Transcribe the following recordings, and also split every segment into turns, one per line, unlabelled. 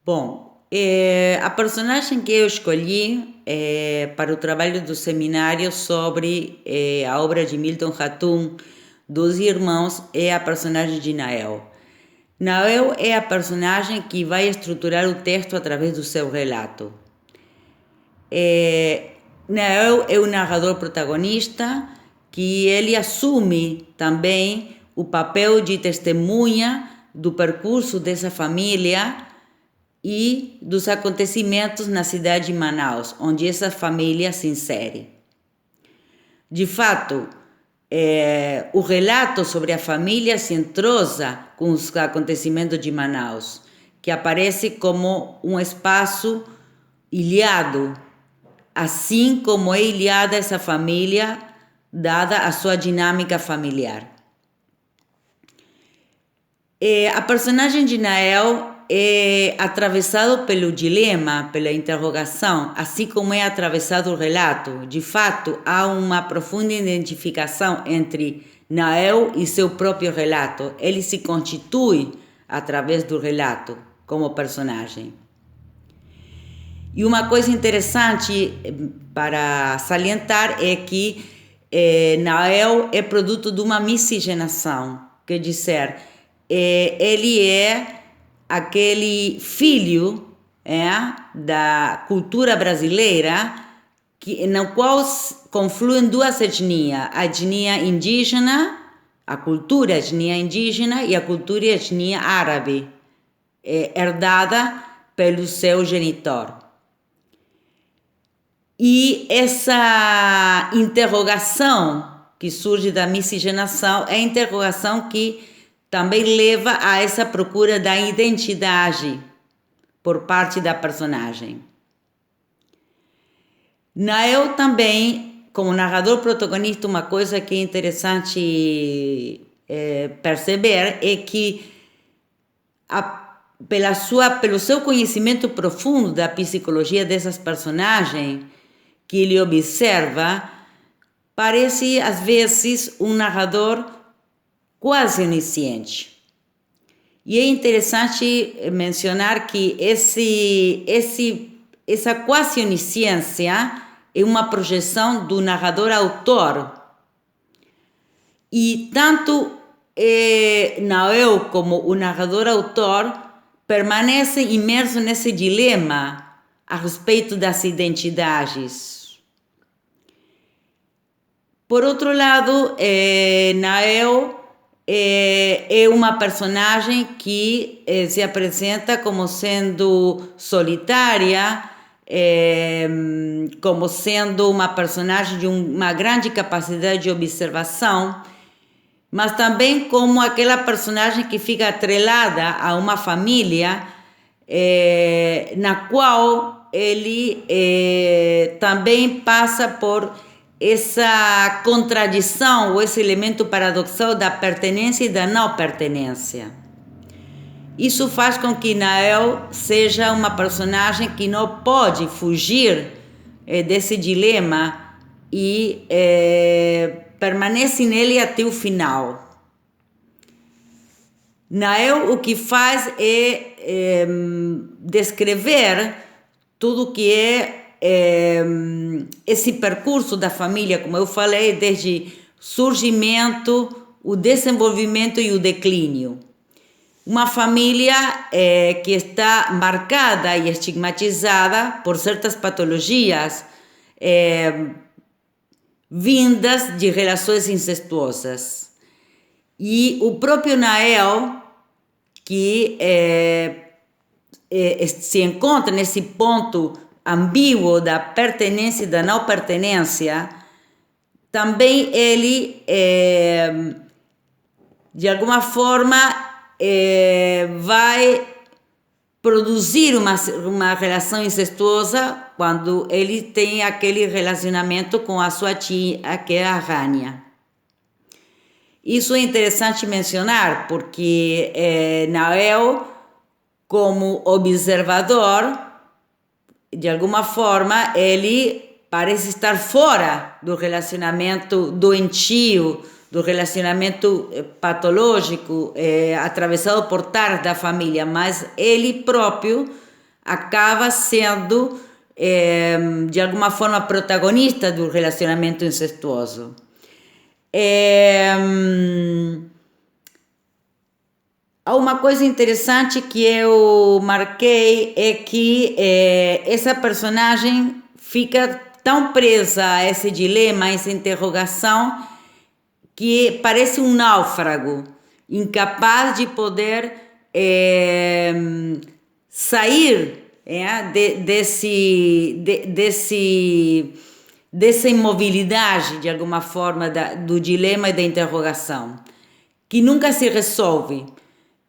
Bom, a personagem que eu escolhi para o trabalho do seminário sobre a obra de Milton Ratum, dos Irmãos, é a personagem de Nael. Nael é a personagem que vai estruturar o texto através do seu relato. Nael é o narrador protagonista que ele assume também o papel de testemunha do percurso dessa família e dos acontecimentos na cidade de Manaus, onde essa família se insere. De fato, o relato sobre a família se entrosa com os acontecimentos de Manaus, que aparece como um espaço ilhado, assim como é ilhada essa família, dada a sua dinâmica familiar. A personagem de Nael é atravessado pelo dilema, pela interrogação, assim como é atravessado o relato. De fato, há uma profunda identificação entre Nael e seu próprio relato. Ele se constitui através do relato como personagem. E uma coisa interessante para salientar é que Nael é produto de uma miscigenação, quer dizer, ele é aquele filho da cultura brasileira no qual confluem duas etnias, a etnia indígena, a cultura etnia indígena e a cultura etnia árabe, herdada pelo seu genitor. E essa interrogação que surge da miscigenação é a interrogação que também leva a essa procura da identidade por parte da personagem. Nael também, como narrador protagonista, uma coisa que é interessante perceber é que pelo seu conhecimento profundo da psicologia dessas personagens que ele observa, parece às vezes um narrador quase onisciente. E é interessante mencionar que essa quase onisciência é uma projeção do narrador-autor. E tanto Nael como o narrador-autor permanecem imersos nesse dilema a respeito das identidades. Por outro lado, Nael é uma personagem que se apresenta como sendo solitária, como sendo uma personagem de uma grande capacidade de observação, mas também como aquela personagem que fica atrelada a uma família na qual ele também passa por essa contradição ou esse elemento paradoxal da pertenência e da não pertenência. Isso faz com que Nael seja uma personagem que não pode fugir desse dilema e permanece nele até o final. Nael o que faz é descrever tudo que é esse percurso da família, como eu falei, desde surgimento, o desenvolvimento e o declínio. Uma família que está marcada e estigmatizada por certas patologias vindas de relações incestuosas. E o próprio Nael, que se encontra nesse ponto ambíguo da pertenência e da não pertenência, também ele, de alguma forma, vai produzir uma relação incestuosa quando ele tem aquele relacionamento com a sua tia, que é a Rania. Isso é interessante mencionar, porque Nael, como observador, de alguma forma, ele parece estar fora do relacionamento doentio, do relacionamento patológico, atravessado por tarde da família, mas ele próprio acaba sendo, de alguma forma, protagonista do relacionamento incestuoso. Há uma coisa interessante que eu marquei é que essa personagem fica tão presa a esse dilema, a essa interrogação, que parece um náufrago, incapaz de poder sair dessa imobilidade, de alguma forma, do dilema e da interrogação, que nunca se resolve.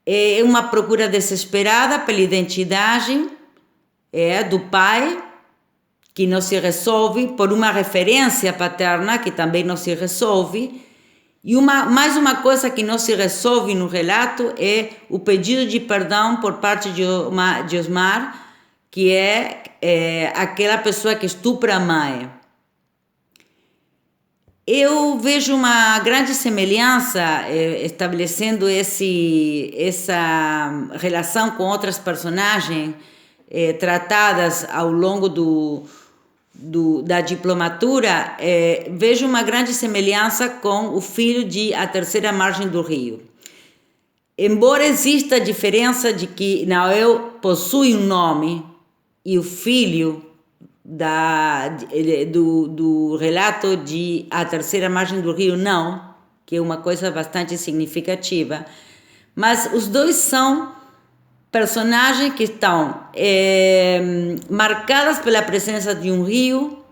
É uma procura desesperada pela identidade do pai, que não se resolve, por uma referência paterna, que também não se resolve. E mais uma coisa que não se resolve no relato é o pedido de perdão por parte de Osmar, que é aquela pessoa que estupra a mãe. Eu vejo uma grande semelhança estabelecendo essa relação com outras personagens tratadas ao longo da diplomatura. Vejo uma grande semelhança com o filho de A Terceira Margem do Rio. Embora exista a diferença de que Nael possui um nome e o filho do relato de A Terceira Margem do Rio não, que é uma coisa bastante significativa, mas os dois são personagens que estão marcadas pela presença de um rio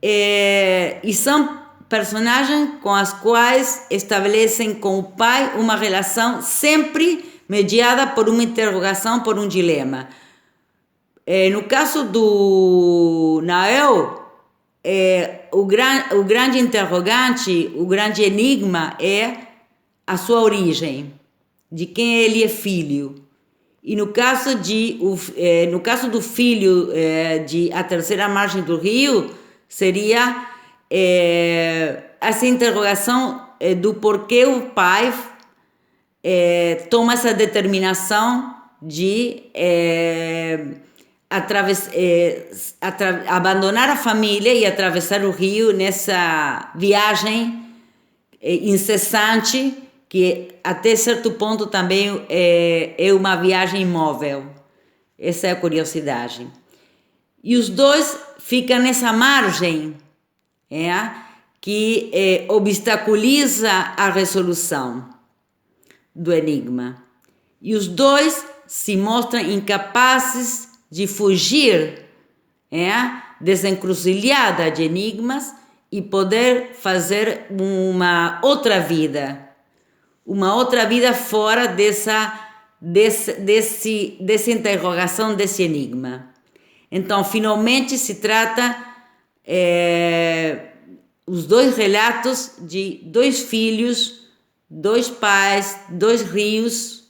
e são personagens com as quais estabelecem com o pai uma relação sempre mediada por uma interrogação, por um dilema. No caso do Nael, o grande interrogante, o grande enigma é a sua origem, de quem ele é filho. E no caso do filho de A Terceira Margem do Rio, seria essa interrogação do porquê o pai toma essa determinação de abandonar a família e atravessar o rio nessa viagem incessante, que até certo ponto também é uma viagem imóvel. Essa é a curiosidade. E os dois ficam nessa margem que obstaculiza a resolução do enigma. E os dois se mostram incapazes de fugir dessa encruzilhada de enigmas e poder fazer uma outra vida fora dessa interrogação, desse enigma. Então, finalmente se trata os dois relatos de dois filhos, dois pais, dois rios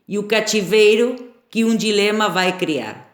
e o cativeiro que um dilema vai criar.